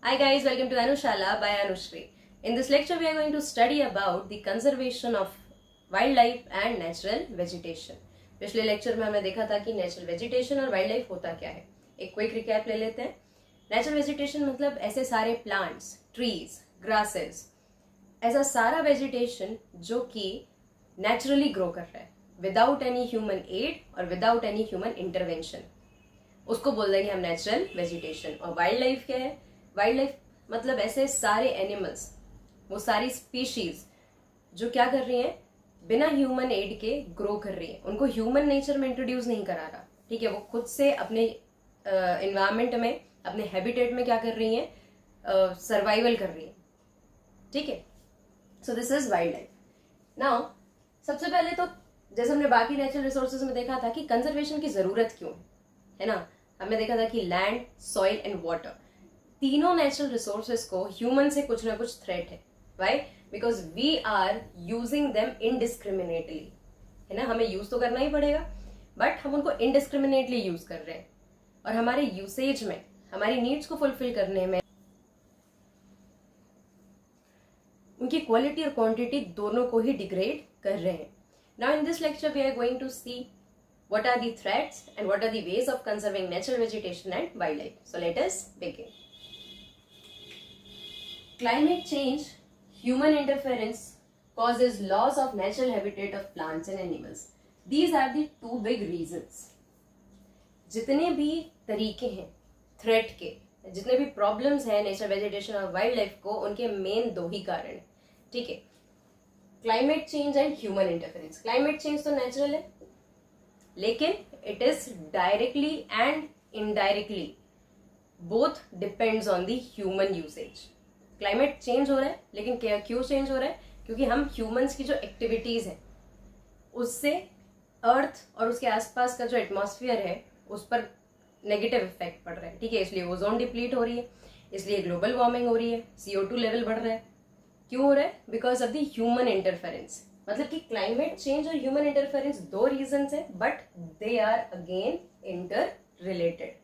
Hi guys, welcome to Anushala by Anushri. In this lecture we are going to study about the conservation of wildlife and natural vegetation. पिछले lecture में हमने देखा था कि natural vegetation और wild life होता क्या है. एक क्विक रिकैप ले लेते हैं. नेचुरल वेजिटेशन मतलब ऐसे सारे प्लांट्स, ट्रीज, ग्रासेस, ऐसा सारा वेजिटेशन जो कि नेचुरली ग्रो कर रहा है विदाउट एनी ह्यूमन एड और विदाउट एनी ह्यूमन इंटरवेंशन, उसको बोल देंगे हम नेचुरल वेजिटेशन. और वाइल्ड लाइफ क्या है? वाइल्ड लाइफ मतलब ऐसे सारे एनिमल्स, वो सारी स्पीशीज जो क्या कर रही हैं, बिना ह्यूमन एड के ग्रो कर रही है. उनको ह्यूमन नेचर में इंट्रोड्यूस नहीं करा रहा. ठीक है, वो खुद से अपने एनवायरमेंट में, अपने हैबिटेट में क्या कर रही हैं, सर्वाइवल कर रही है. ठीक है, so this is wild life. Now सबसे पहले तो जैसे हमने बाकी नेचुरल रिसोर्सेज में देखा था कि कंजर्वेशन की जरूरत क्यों है ना. हमने देखा था कि लैंड, सॉइल एंड वाटर, तीनों नेचुरल रिसोर्सेज को ह्यूमन से कुछ ना कुछ थ्रेट है. Why? Because we are using them indiscriminately, है ना. हमें यूज तो करना ही पड़ेगा, बट हम उनको इनडिस्क्रिमिनेटली यूज कर रहे हैं. और हमारे यूसेज में, हमारी नीड्स को फुलफिल करने में उनकी क्वालिटी और क्वांटिटी दोनों को ही डिग्रेड कर रहे हैं. Now in this lecture we are going to see what are the threats and what are the ways of conserving natural vegetation and wildlife. So let us begin. Climate change, human interference causes loss of natural habitat of plants and animals. These are the two big reasons. जितने भी तरीके हैं threat के, जितने भी problems हैं natural vegetation और wild life को, उनके मेन दो ही कारण है. ठीक है, climate change and human interference. Climate change तो नेचुरल है, लेकिन it is directly and indirectly both depends on the human usage. Climate change हो रहा है, लेकिन क्यों चेंज हो रहा है? क्योंकि हम ह्यूमंस की जो एक्टिविटीज है उससे अर्थ और उसके आसपास का जो एटमॉस्फेयर है उस पर नेगेटिव इफेक्ट पड़ रहा है. ठीक है, इसलिए ओजोन डिप्लीट हो रही है, इसलिए ग्लोबल वार्मिंग हो रही है, CO2 लेवल बढ़ रहा है. क्यों हो रहा है? Because of the human interference. मतलब कि क्लाइमेट चेंज और ह्यूमन इंटरफेरेंस दो रीजंस है, but they are again interrelated.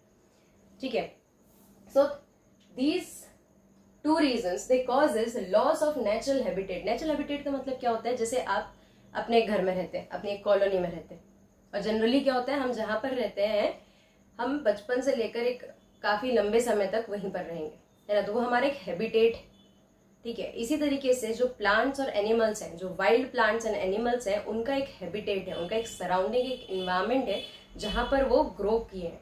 ठीक है, so these two reasons they causes loss of natural habitat. Natural habitat का मतलब क्या होता है? जैसे आप अपने घर में रहते हैं, अपनी एक कॉलोनी में रहते हैं, और जनरली क्या होता है, हम जहां पर रहते हैं हम बचपन से लेकर एक काफी लंबे समय तक वहीं पर रहेंगे, है ना. तो वो हमारा एक हैबिटेट है. ठीक है, इसी तरीके से जो प्लांट्स और एनिमल्स हैं, जो वाइल्ड प्लांट्स एंड एनिमल्स हैं, उनका एक हैबिटेट है, उनका एक सराउंडिंग, एक एनवायरमेंट है जहां पर वो ग्रो किए हैं.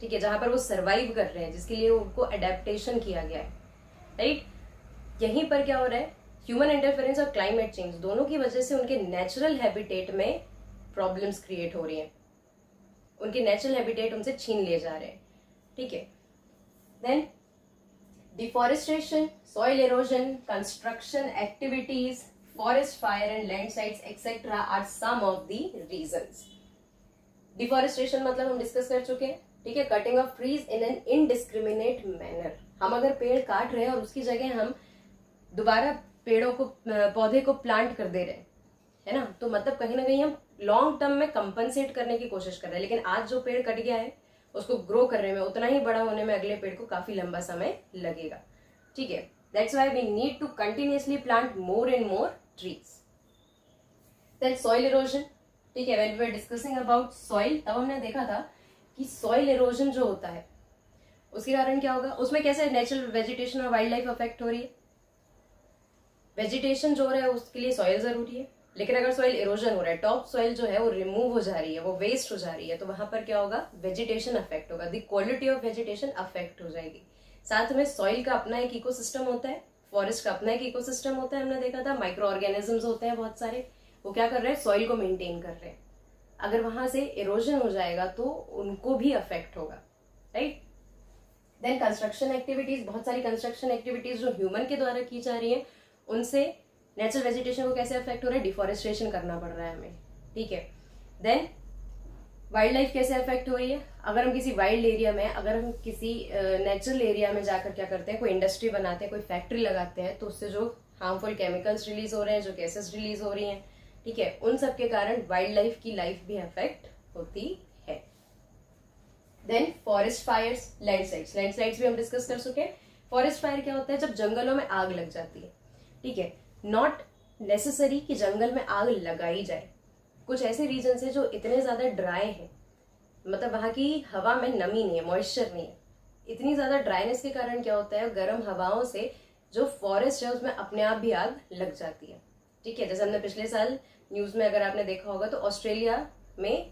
ठीक है, जहां पर वो सर्वाइव कर रहे हैं, जिसके लिए उनको अडेप्टेशन किया गया है. राइट, यहीं पर क्या हो रहा है, ह्यूमन इंटरफेरेंस और क्लाइमेट चेंज दोनों की वजह से उनके नेचुरल हैबिटेट में प्रॉब्लम्स क्रिएट हो रही हैं. उनके नेचुरल हैबिटेट उनसे छीन लिए जा रहे हैं. ठीक है, then deforestation, soil erosion, construction activities, forest fire and landslides etc. are some of the reasons. Deforestation मतलब हम डिस्कस कर चुके हैं. ठीक है, cutting of trees in an indiscriminate manner. हम अगर पेड़ काट रहे हैं और उसकी जगह हम दोबारा पेड़ों को, पौधे को प्लांट कर दे रहे हैं, है ना, तो मतलब कहीं ना कहीं हम लॉन्ग टर्म में कंपनसेट करने की कोशिश कर रहे हैं. लेकिन आज जो पेड़ कट गया है उसको ग्रो करने में, उतना ही बड़ा होने में अगले पेड़ को काफी लंबा समय लगेगा. ठीक है, that's why we need to continuously plant more and more trees. Then soil erosion. ठीक है, when we were discussing about soil, तब हमने देखा था कि सॉइल इरोजन जो होता है उसके कारण क्या होगा, उसमें कैसे नेचुरल वेजिटेशन और वाइल्ड लाइफ अफेक्ट हो रही है. वेजिटेशन जो हो रहा है उसके लिए सॉइल जरूरी है, लेकिन अगर सॉइल इरोजन हो रहा है, टॉप सॉइल जो है वो रिमूव हो जा रही है, वो वेस्ट हो जा रही है, तो वहां पर क्या होगा, वेजिटेशन अफेक्ट होगा, the quality of vegetation affect हो जाएगी. साथ में सॉइल का अपना एक इकोसिस्टम होता है, फॉरेस्ट का अपना एक इकोसिस्टम होता है. हमने देखा था माइक्रो ऑर्गेनिजम्स होते हैं बहुत सारे, वो क्या कर रहे हैं, सॉइल को मेंटेन कर रहे हैं. अगर वहां से इरोजन हो जाएगा तो उनको भी अफेक्ट होगा. Right, then construction activities. बहुत सारी कंस्ट्रक्शन एक्टिविटीज जो ह्यूमन के द्वारा की जा रही है, उनसे नेचुरल वेजिटेशन को कैसे अफेक्ट हो रहा है, डिफॉरेस्टेशन करना पड़ रहा है हमें. ठीक है, देन वाइल्ड लाइफ कैसे अफेक्ट हो रही है. अगर हम किसी वाइल्ड एरिया में, अगर हम किसी नेचुरल एरिया में जाकर क्या करते हैं, कोई इंडस्ट्री बनाते हैं, कोई फैक्ट्री लगाते हैं, तो उससे जो हार्मफुल केमिकल्स रिलीज हो रहे हैं, जो गैसेस रिलीज हो रही हैं, ठीक है, उन सब के कारण वाइल्ड लाइफ की लाइफ भी अफेक्ट होती है. Then forest fires, landslides. Landslides भी हम डिस्कस कर चुके हैं. फॉरेस्ट फायर क्या होता है? जब जंगलों में आग लग जाती है, ठीक है, नॉट नेसेसरी कि जंगल में आग लगाई जाए। कुछ ऐसे रीजन है जो इतने ज्यादा ड्राई है, मतलब वहां की हवा में नमी नहीं है, मॉइस्चर नहीं है, इतनी ज्यादा ड्राइनेस के कारण क्या होता है, गर्म हवाओं से जो फॉरेस्ट है उसमें अपने आप भी आग लग जाती है, ठीक है। जैसे हमने पिछले साल न्यूज में अगर आपने देखा होगा तो ऑस्ट्रेलिया में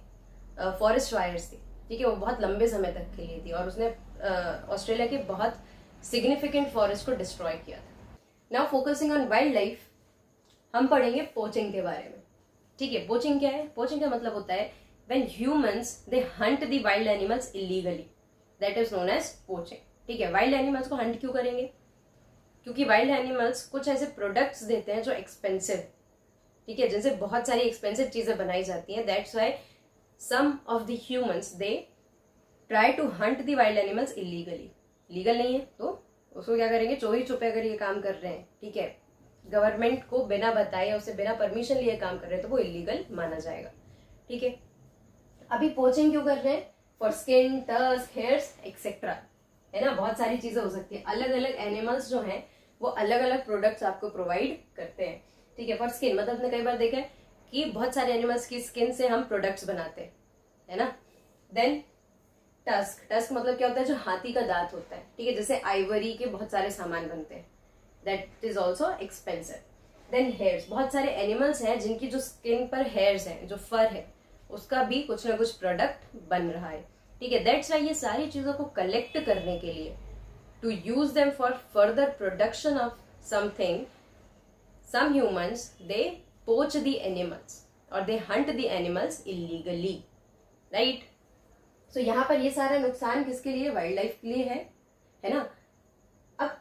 फॉरेस्ट फायर्स थी, ठीक है, वो बहुत लंबे समय तक के लिए थी और उसने ऑस्ट्रेलिया के बहुत सिग्निफिकेंट फॉरेस्ट को डिस्ट्रॉय किया था। Now focusing on wild life, हम पढ़ेंगे पोचिंग के बारे में, ठीक है। पोचिंग क्या है? पोचिंग का मतलब होता है when humans they hunt the wild animals illegally, that is known as poaching, ठीक है। वाइल्ड एनिमल्स को हंट क्यों करेंगे? क्योंकि वाइल्ड एनिमल्स कुछ ऐसे प्रोडक्ट्स देते हैं जो एक्सपेंसिव, ठीक है, जिनसे बहुत सारी एक्सपेंसिव चीजें बनाई जाती हैं। That's why some of the humans they try to hunt the wild animals illegally. Legal नहीं है तो उसको क्या करेंगे? चोरी छुपे अगर ये काम कर रहे हैं, ठीक है, गवर्नमेंट को बिना बताए, उसे बिना परमिशन लिए काम कर रहे हैं, तो वो इलीगल माना जाएगा, ठीक है। अभी पोचिंग क्यों कर रहे हैं? For skin, tusk, hairs etcetera, है ना, बहुत सारी चीजें हो सकती है। अलग अलग एनिमल्स जो हैं वो अलग अलग प्रोडक्ट्स आपको प्रोवाइड करते हैं, ठीक है। फॉर स्किन मतलब आपने कई बार देखा है कि बहुत सारे एनिमल्स की स्किन से हम प्रोडक्ट्स बनाते हैं, है ना। देन टस्क, टस्क मतलब क्या होता है? जो हाथी का दांत होता है, ठीक है, जैसे आइवरी के बहुत सारे सामान बनते हैं, that is also expensive. Then hairs, बहुत सारे एनिमल्स हैं जिनकी जो स्किन पर हेयर्स हैं, जो फर है, उसका भी कुछ ना कुछ प्रोडक्ट बन रहा है, ठीक है। दैट्स वाई ये सारी चीजों को कलेक्ट करने के लिए, to use them for further production of something, some humans they poach the animals और they hunt the animals illegally, right. So यहाँ पर ये सारा नुकसान किसके लिए? वाइल्ड लाइफ के लिए है ना। अब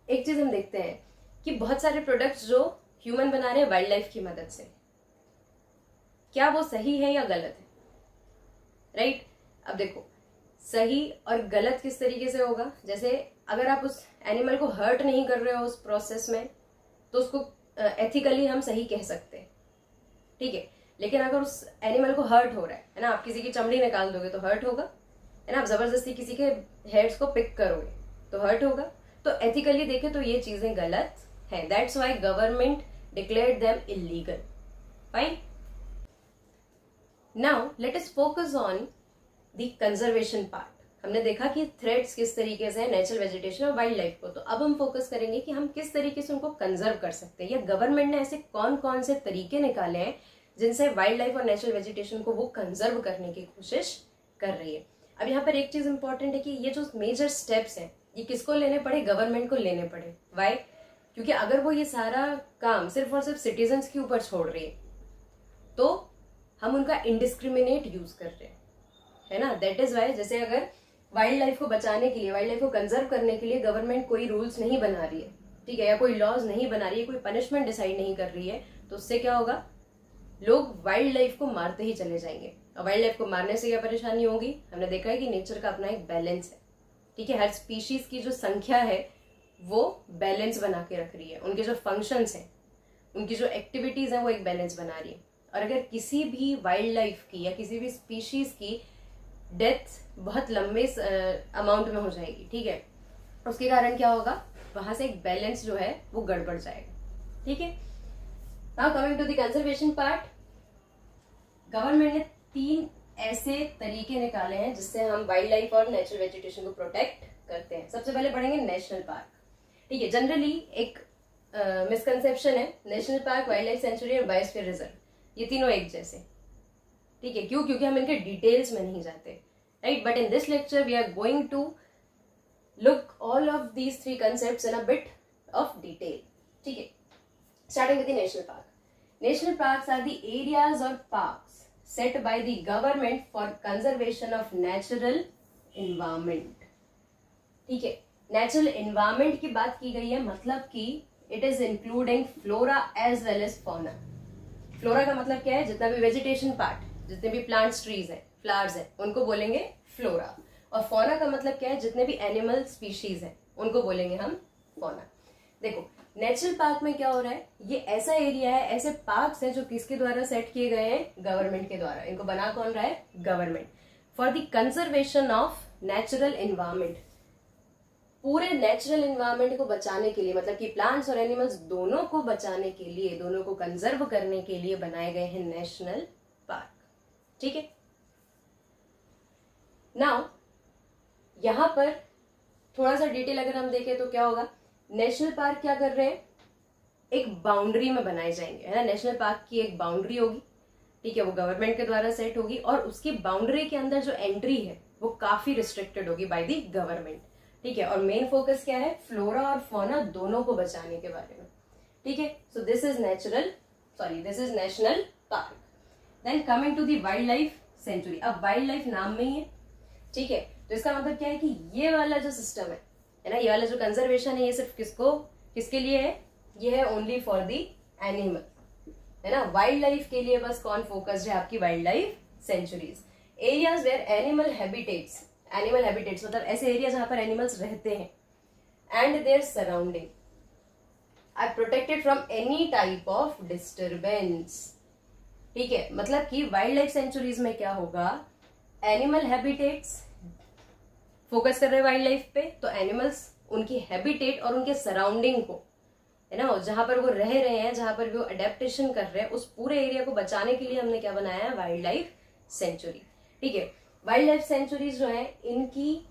एक चीज हम देखते हैं कि बहुत सारे प्रोडक्ट्स जो ह्यूमन बना रहे हैं वाइल्ड लाइफ की मदद से, क्या वो सही है या गलत है, राइट। अब देखो, सही और गलत किस तरीके से होगा? जैसे अगर आप उस एनिमल को हर्ट नहीं कर रहे हो उस प्रोसेस में, तो उसको एथिकली हम सही कह सकते हैं, ठीक है। लेकिन अगर उस एनिमल को हर्ट हो रहा है ना, आप किसी की चमड़ी निकाल दोगे तो हर्ट होगा, है ना। आप जबरदस्ती किसी के हेयर्स को पिक करोगे तो हर्ट होगा। तो एथिकली देखे तो ये चीजें गलत हैं। That's why government declared them illegal, fine. Now let us focus on the conservation part. हमने देखा कि थ्रेट्स किस तरीके से है नेचुरल वेजिटेशन और वाइल्ड लाइफ को, तो अब हम फोकस करेंगे कि हम किस तरीके से उनको कंजर्व कर सकते हैं, या गवर्नमेंट ने ऐसे कौन कौन से तरीके निकाले हैं जिनसे वाइल्ड लाइफ और नेचुरल वेजिटेशन को वो कंजर्व करने की कोशिश कर रही है। अब यहाँ पर एक चीज इंपॉर्टेंट है कि ये जो मेजर स्टेप्स हैं ये किसको लेने पड़े? गवर्नमेंट को लेने पड़े। वाई? क्योंकि अगर वो ये सारा काम सिर्फ और सिर्फ सिटीजन्स के ऊपर छोड़ रही है तो हम उनका इनडिस्क्रिमिनेट यूज कर रहे हैं, है ना। दैट इज वाई, जैसे अगर वाइल्ड लाइफ को बचाने के लिए, वाइल्ड लाइफ को कंजर्व करने के लिए गवर्नमेंट कोई रूल्स नहीं बना रही है, ठीक है, या कोई लॉज नहीं बना रही है, कोई पनिशमेंट डिसाइड नहीं कर रही है, तो उससे क्या होगा? लोग वाइल्ड लाइफ को मारते ही चले जाएंगे। और वाइल्ड लाइफ को मारने से क्या परेशानी होगी? हमने देखा है कि नेचर का अपना एक बैलेंस है, ठीक है। हर स्पीशीज की जो संख्या है वो बैलेंस बना के रख रही है, उनके जो फंक्शंस हैं, उनकी जो एक्टिविटीज हैं वो एक बैलेंस बना रही है। और अगर किसी भी वाइल्ड लाइफ की या किसी भी स्पीशीज की डेथ बहुत लंबे अमाउंट में हो जाएगी, ठीक है, उसके कारण क्या होगा? वहां से एक बैलेंस जो है वो गड़बड़ जाएगा, ठीक है। Now coming to the conservation part, government ने 3 ऐसे तरीके निकाले हैं जिससे हम वाइल्ड लाइफ और नेचुरल वेजिटेशन को प्रोटेक्ट करते हैं। सबसे पहले पढ़ेंगे नेशनल पार्क, ठीक है। जनरली एक मिसकंसेप्शन है, national park, wild life sanctuary और बायोस्फीयर रिजर्व, ये तीनों एक जैसे, ठीक है। क्यों? क्योंकि हम इनके डिटेल्स में नहीं जाते, right. But in this lecture we are going to look all of these 3 concepts in a bit of detail, ठीक है। Starting with the national park. National parks are the areas or parks set by the government for conservation of natural environment, ठीक है। Natural environment की बात की गई है, मतलब कि it is including flora as well as fauna. Flora का मतलब क्या है? जितना भी वेजिटेशन पार्ट, जितने भी प्लांट्स, ट्रीज है, फ्लावर्स है, उनको बोलेंगे फ्लोरा। और फौना का मतलब क्या है? जितने भी एनिमल स्पीशीज है उनको बोलेंगे हम फौना। देखो नेचुरल पार्क में क्या हो रहा है, ये ऐसा एरिया है, ऐसे पार्क्स हैं जो किसके द्वारा सेट किए गए हैं? गवर्नमेंट के द्वारा। इनको बना कौन रहा है? Government. For the conservation of natural environment, पूरे नेचुरल एनवायरनमेंट को बचाने के लिए, मतलब कि प्लांट्स और एनिमल्स दोनों को बचाने के लिए, दोनों को कंजर्व करने के लिए बनाए गए हैं नेशनल पार्क। ठीक है, नाउ यहां पर थोड़ा सा डिटेल अगर हम देखें तो क्या होगा, नेशनल पार्क क्या कर रहे हैं, एक बाउंड्री में बनाए जाएंगे, है ना। नेशनल पार्क की एक बाउंड्री होगी, ठीक है, वो गवर्नमेंट के द्वारा सेट होगी, और उसकी बाउंड्री के अंदर जो एंट्री है वो काफी रिस्ट्रिक्टेड होगी बाय द गवर्नमेंट। ठीक है, और मेन फोकस क्या है, फ्लोरा और फौना दोनों को बचाने के बारे में। ठीक है, so this is national park. Then coming to the wildlife sanctuary. अब वाइल्ड लाइफ नाम में ही है, ठीक है, तो इसका मतलब क्या है कि ये वाला जो सिस्टम है ना, ये वाला जो कंजर्वेशन है, ये सिर्फ किसके लिए है, ये है ओनली फॉर दी एनिमल, है ना। वाइल्ड लाइफ के लिए बस कौन फोकस्ड है, आपकी wildlife sanctuaries. Areas where animal habitats मतलब ऐसे एरिया जहां पर एनिमल्स रहते हैं, and their surrounding are protected from any type of disturbance. ठीक है, मतलब कि वाइल्ड लाइफ सेंचुरीज में क्या होगा, एनिमल हैबिटेट्स फोकस कर रहे हैं वाइल्ड लाइफ पे, तो एनिमल्स उनकी हैबिटेट और उनके सराउंडिंग को, है ना, जहां पर वो रह रहे हैं, जहां पर वो अडेप्टेशन कर रहे हैं, उस पूरे एरिया को बचाने के लिए हमने क्या बनाया है, वाइल्ड लाइफ सेंचुरी। ठीक है, वाइल्ड लाइफ सेंचुरीज जो है, इनकी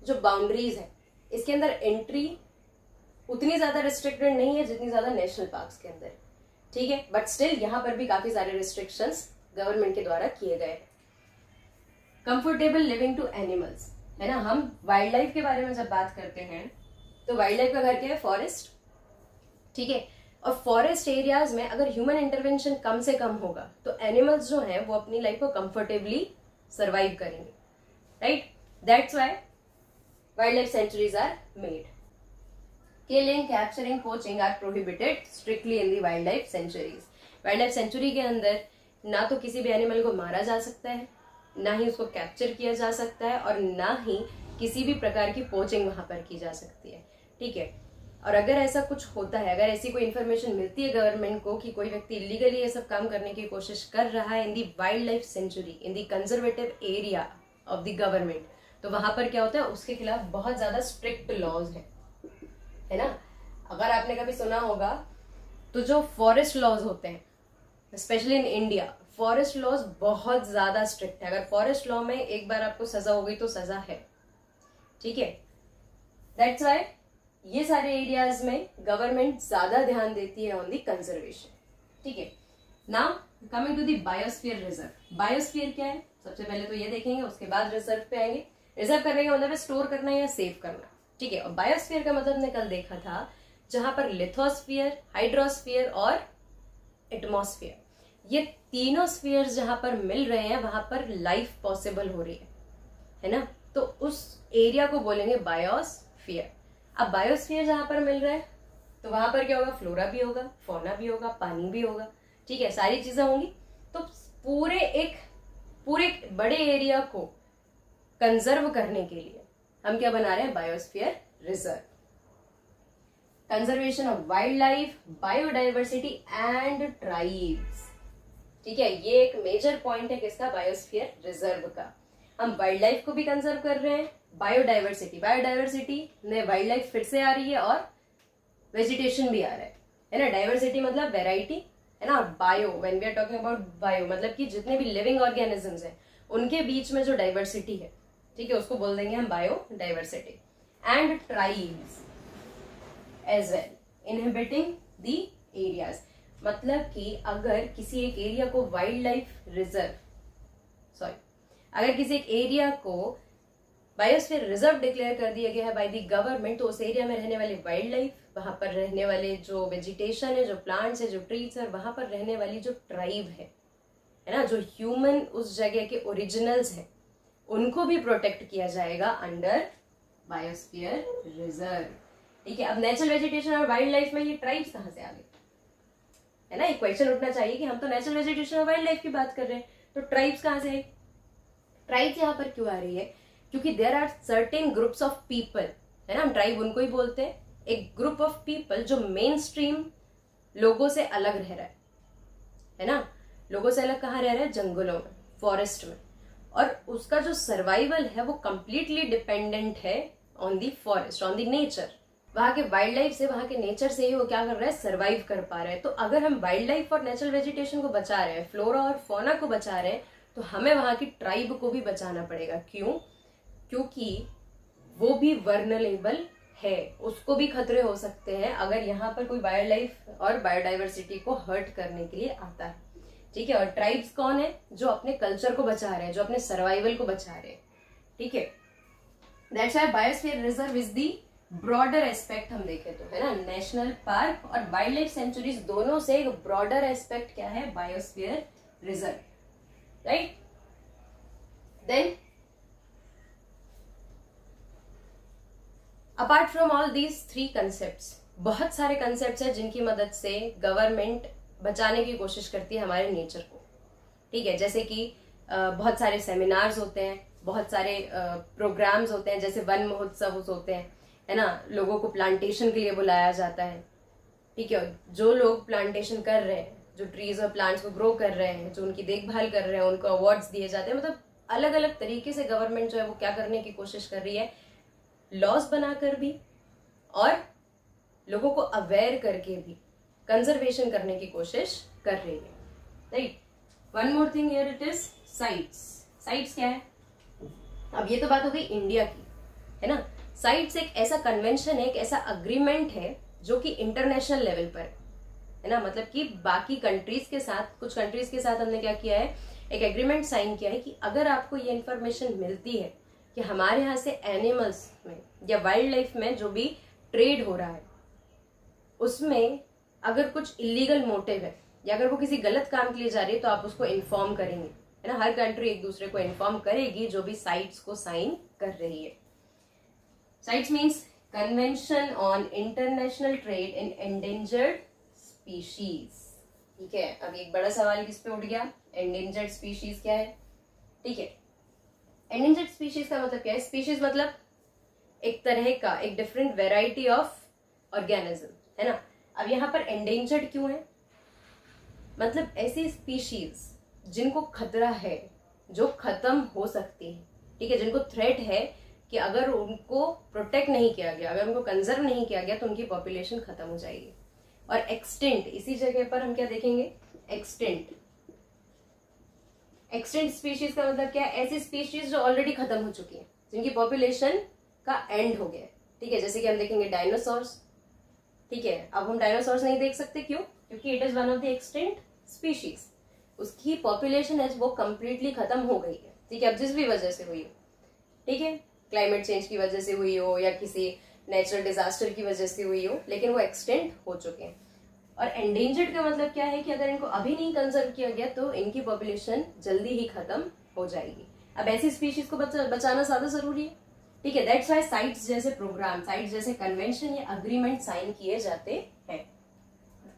जो बाउंड्रीज है, इसके अंदर एंट्री उतनी ज्यादा रिस्ट्रिक्टेड नहीं है जितनी ज्यादा नेशनल पार्क्स के अंदर। ठीक है, बट स्टिल यहाँ पर भी काफी सारे रिस्ट्रिक्शंस गवर्नमेंट के द्वारा किए गए हैं। कंफर्टेबल लिविंग टू एनिमल्स, है ना। हम वाइल्ड लाइफ के बारे में जब बात करते हैं तो वाइल्ड लाइफ का घर क्या है, फॉरेस्ट। ठीक है, और फॉरेस्ट एरियाज में अगर ह्यूमन इंटरवेंशन कम से कम होगा तो एनिमल्स जो हैं वो अपनी लाइफ को कंफर्टेबली सर्वाइव करेंगे, right. That's why wildlife sanctuaries are made. Killing, capturing, poaching are prohibited strictly in the wildlife sanctuaries. Wildlife sanctuary के अंदर ना तो किसी भी एनिमल को मारा जा सकता है, ना ही उसको कैप्चर किया जा सकता है, और ना ही किसी भी प्रकार की पोचिंग वहां पर की जा सकती है। ठीक है, और अगर ऐसा कुछ होता है, अगर ऐसी कोई इन्फॉर्मेशन मिलती है गवर्नमेंट को कि कोई व्यक्ति इलीगली ये सब काम करने की कोशिश कर रहा है in the wildlife sanctuary, in the conservative area of the government, तो वहां पर क्या होता है, उसके खिलाफ बहुत ज्यादा स्ट्रिक्ट लॉज है ना। अगर आपने कभी सुना होगा तो जो फॉरेस्ट लॉज होते हैं specially in India, forest laws बहुत ज्यादा स्ट्रिक्ट है। अगर फॉरेस्ट लॉ में एक बार आपको सजा हो गई तो सजा है। ठीक है, दैट्स व्हाई ये सारे एरियाज में गवर्नमेंट ज्यादा ध्यान देती है ऑन दी कंजर्वेशन। ठीक है, now coming to the biosphere. Reserve क्या है, सबसे पहले तो ये देखेंगे, उसके बाद रिजर्व पे आएंगे। रिजर्व करने का मतलब है स्टोर करना या सेव करना। ठीक है, और बायोस्फीयर का मतलब हमने कल देखा था जहां पर लिथोस्फीयर, हाइड्रोस्फीयर और एटमॉस्फेयर, ये तीनों स्फीयर्स जहां पर मिल रहे हैं वहां पर लाइफ पॉसिबल हो रही है ना। तो उस एरिया को बोलेंगे बायोस्फीयर। अब बायोस्फीयर जहां पर मिल रहा है तो वहां पर क्या होगा, फ्लोरा भी होगा, फौना भी होगा, पानी भी होगा। ठीक है, सारी चीजें होंगी। तो पूरे बड़े एरिया को कंजर्व करने के लिए हम क्या बना रहे हैं, biosphere reserve. Conservation of wild life, biodiversity and tribes. ठीक है, ये एक मेजर पॉइंट है किसका, बायोस्फीयर रिजर्व का। हम वाइल्ड लाइफ को भी कंजर्व कर रहे हैं, बायोडाइवर्सिटी में वाइल्ड लाइफ फिर से आ रही है और वेजिटेशन भी आ रहा है ना। डाइवर्सिटी मतलब वेराइटी, है ना। Bio, when we are talking about bio मतलब कि जितने भी लिविंग ऑर्गेनिजम्स हैं उनके बीच में जो डाइवर्सिटी है, ठीक है, उसको बोल देंगे हम biodiversity. And tribes as well inhibiting the areas, मतलब कि अगर किसी एक एरिया को वाइल्ड लाइफ रिजर्व, अगर किसी एक एरिया को बायोस्फीयर रिजर्व डिक्लेयर कर दिया गया है बाय द गवर्नमेंट, तो उस एरिया में रहने वाली वाइल्ड लाइफ, वहां पर रहने वाले जो वेजिटेशन है, जो प्लांट्स है, जो ट्रीज है, वहां पर रहने वाली जो ट्राइब है ना, जो ह्यूमन उस जगह के ओरिजिनल्स हैं, उनको भी प्रोटेक्ट किया जाएगा अंडर बायोस्फीयर रिजर्व। ठीक है, अब नेचुरल वेजिटेशन और वाइल्ड लाइफ में ये ट्राइब्स कहां से आ गए, है ना। एक क्वेश्चन उठना चाहिए कि हम तो नेचुरल वेजिटेशन और वाइल्ड लाइफ की बात कर रहे हैं, तो ट्राइब्स कहां से है। ट्राइब्स यहाँ पर क्यों आ रही है, क्योंकि there are certain groups of people, है ना, हम ट्राइब उनको ही बोलते हैं, एक ग्रुप ऑफ पीपल जो मेन स्ट्रीम लोगों से अलग रह रहा है ना। लोगों से अलग कहाँ रह रहा है, जंगलों में, फॉरेस्ट में, और उसका जो सर्वाइवल है वो कंप्लीटली डिपेंडेंट है on the forest, on the nature. वहां के वाइल्ड लाइफ से, वहां के नेचर से ही वो क्या कर रहा है, सर्वाइव कर पा रहे हैं। तो अगर हम वाइल्ड लाइफ और नेचुरल वेजिटेशन को बचा रहे हैं, फ्लोरा और फौना को बचा रहे हैं, तो हमें वहां की ट्राइब को भी बचाना पड़ेगा। क्यों? क्योंकि वो भी वर्नरेबल है, उसको भी खतरे हो सकते हैं अगर यहाँ पर कोई वाइल्ड लाइफ और बायोडाइवर्सिटी को हर्ट करने के लिए आता है। ठीक है, और ट्राइब्स कौन है? जो अपने कल्चर को बचा रहे हैं, जो अपने सर्वाइवल को बचा रहे हैं। ठीक है, that's why biosphere reserve is the broader aspect. हम देखें तो, है ना, नेशनल पार्क और वाइल्ड लाइफ सेंचुरीज दोनों से एक ब्रॉडर एस्पेक्ट क्या है, biosphere reserve. Right, then apart from all these 3 concepts, बहुत सारे कंसेप्ट्स हैं जिनकी मदद से गवर्नमेंट बचाने की कोशिश करती है हमारे नेचर को। ठीक है, जैसे कि बहुत सारे सेमिनार्स होते हैं, बहुत सारे प्रोग्राम्स होते हैं, जैसे वन महोत्सव होते हैं, है ना, लोगों को प्लांटेशन के लिए बुलाया जाता है। ठीक है, जो लोग प्लांटेशन कर रहे हैं, जो ट्रीज और प्लांट्स को ग्रो कर रहे हैं, जो उनकी देखभाल कर रहे हैं, उनको अवार्ड्स दिए जाते हैं। मतलब अलग अलग तरीके से गवर्नमेंट जो है वो क्या करने की कोशिश कर रही है, लॉज बनाकर भी और लोगों को अवेयर करके भी कंजर्वेशन करने की कोशिश कर रही है। Right, one more thing here, it is sites. Sites क्या है? अब ये तो बात हो गई इंडिया की, है ना। साइट्स एक ऐसा कन्वेंशन है, एक ऐसा अग्रीमेंट है जो कि इंटरनेशनल लेवल पर है ना, मतलब कि बाकी कंट्रीज के साथ, कुछ कंट्रीज के साथ हमने क्या किया है, एक एग्रीमेंट साइन किया है कि अगर आपको ये इन्फॉर्मेशन मिलती है कि हमारे यहाँ से एनिमल्स में या वाइल्ड लाइफ में जो भी ट्रेड हो रहा है उसमें अगर कुछ इलीगल मोटिव है या अगर वो किसी गलत काम के लिए जा रही है, तो आप उसको इन्फॉर्म करेंगे, है ना। हर कंट्री एक दूसरे को इन्फॉर्म करेगी जो भी साइट्स को साइन कर रही है। Sites means convention on international trade in endangered species. ठीक है, अब एक बड़ा सवाल किस पे उठ गया, एंडेंजर्ड स्पीशीज क्या है। ठीक है, एंडेंजर्ड स्पीशीज का मतलब क्या है? स्पीशीज मतलब एक तरह का, एक डिफरेंट वेराइटी ऑफ ऑर्गेनिज्म, है ना। अब यहाँ पर एंडेंजर्ड क्यों है? मतलब ऐसी स्पीशीज जिनको खतरा है, जो खत्म हो सकती है। ठीक है, जिनको थ्रेट है कि अगर उनको प्रोटेक्ट नहीं किया गया, अगर उनको कंजर्व नहीं किया गया तो उनकी पॉपुलेशन खत्म हो जाएगी। और एक्सटेंट, इसी जगह पर हम क्या देखेंगे, एक्सटेंट। एक्सटेंट स्पीशीज का मतलब क्या है? ऐसी स्पीशीज जो ऑलरेडी खत्म हो चुकी है, जिनकी पॉपुलेशन का एंड हो गया। ठीक है, जैसे कि हम देखेंगे डायनासोर्स। ठीक है, अब हम डायनासोर्स नहीं देख सकते, क्यों? क्योंकि it is one of the extent species, उसकी पॉपुलेशन है वो कंप्लीटली खत्म हो गई है। ठीक है, अब जिस भी वजह से हुई हो, ठीक है, क्लाइमेट चेंज की वजह से हुई हो या किसी नेचुरल डिजास्टर की वजह से हुई हो, लेकिन वो एक्सटेंट हो चुके हैं। और एंडेंजर्ड का मतलब क्या है कि अगर इनको अभी नहीं कंजर्व किया गया तो इनकी पॉपुलेशन जल्दी ही खत्म हो जाएगी। अब ऐसी स्पीशीज को बचाना ज्यादा जरूरी है। ठीक है, दैट्स व्हाई साइट्स जैसे प्रोग्राम, साइट्स जैसे कन्वेंशन या अग्रीमेंट साइन किए जाते हैं।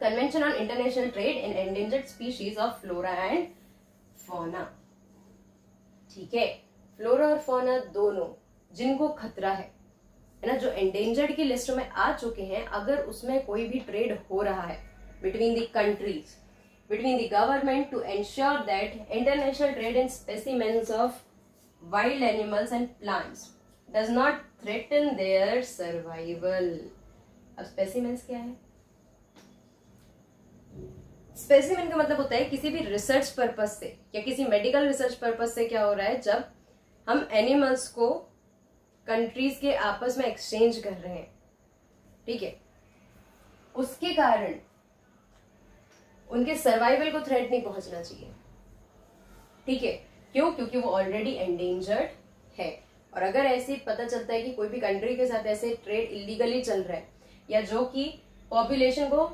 Convention on international trade in endangered species of flora and fauna. ठीक है, फ्लोरा और फौना दोनों जिनको खतरा है ना, जो एंडेंजर्ड की लिस्ट में आ चुके हैं, अगर उसमें कोई भी ट्रेड हो रहा है between the countries, between the government to ensure that international trade in specimens of wild animals and plants does not threaten their survival. अब स्पेसिमेंस क्या है? स्पेसिमेन का मतलब होता है किसी भी रिसर्च पर्पज से या किसी मेडिकल रिसर्च पर्पज से क्या हो रहा है, जब हम एनिमल्स को कंट्रीज के आपस में एक्सचेंज कर रहे हैं। ठीक है, उसके कारण उनके सर्वाइवल को थ्रेट नहीं पहुंचना चाहिए। ठीक है, क्यों? क्योंकि वो ऑलरेडी एंडेंजर्ड है। और अगर ऐसे पता चलता है कि कोई भी कंट्री के साथ ऐसे ट्रेड इलीगली चल रहा है या जो कि पॉपुलेशन को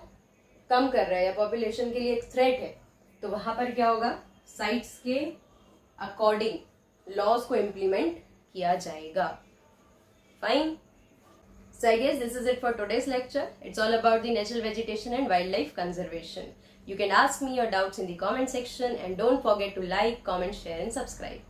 कम कर रहा है या पॉपुलेशन के लिए एक थ्रेट है, तो वहां पर क्या होगा, साइट्स के अकॉर्डिंग लॉज को इम्प्लीमेंट किया जाएगा। Fine, so I guess this is it for today's lecture. It's all about the natural vegetation and wildlife conservation. You can ask me your doubts in the comment section and don't forget to like, comment, share and subscribe.